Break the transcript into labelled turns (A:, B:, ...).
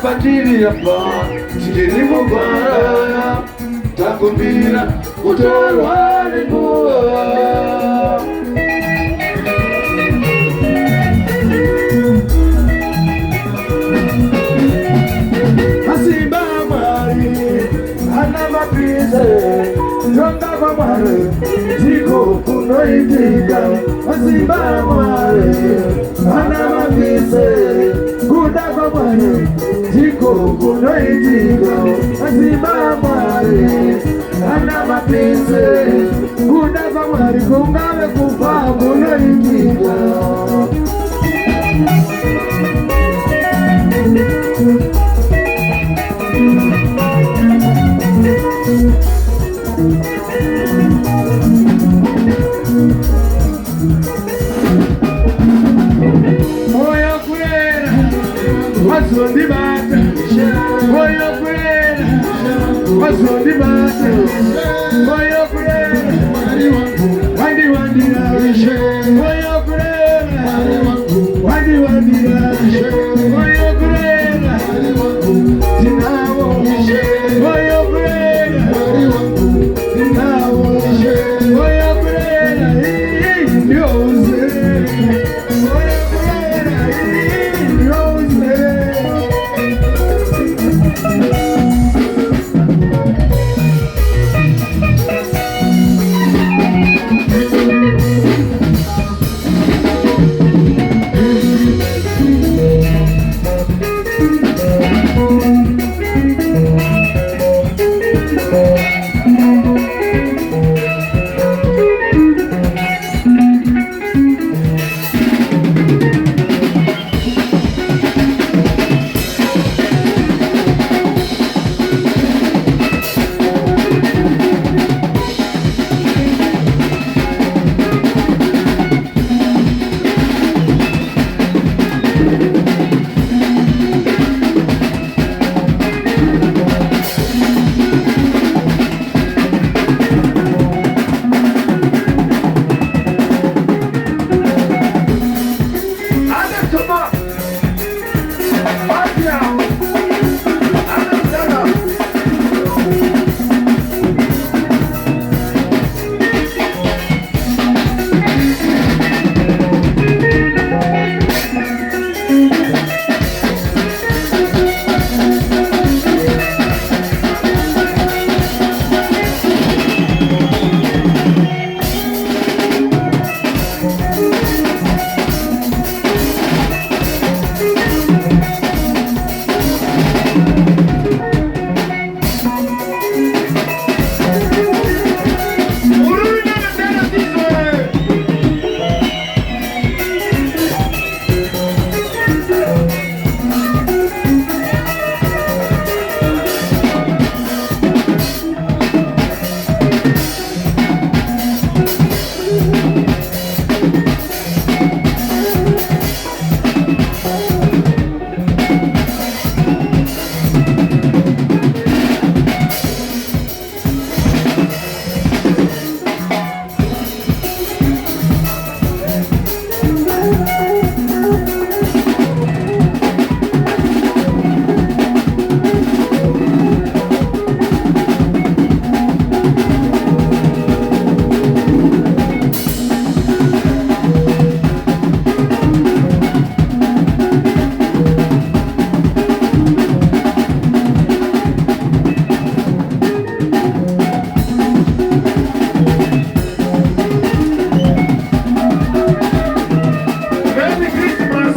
A: patiri hapa tiri mugwara takumbira kutorwa nenguva Masimba Amwari ana mapize Tonga kwa Amwari Jiko kunoitika Masimba Amwari ana mapize Kuda kwa Amwari Jiko kunoitika Masimba Amwari ana mapize Kuda kwa Amwari kungawe kufa kunoitika Moyo kurera wazondi bata Moyo kurera wazondi bata Moyo kurera wandi wandira Moyo kurera wandi wandira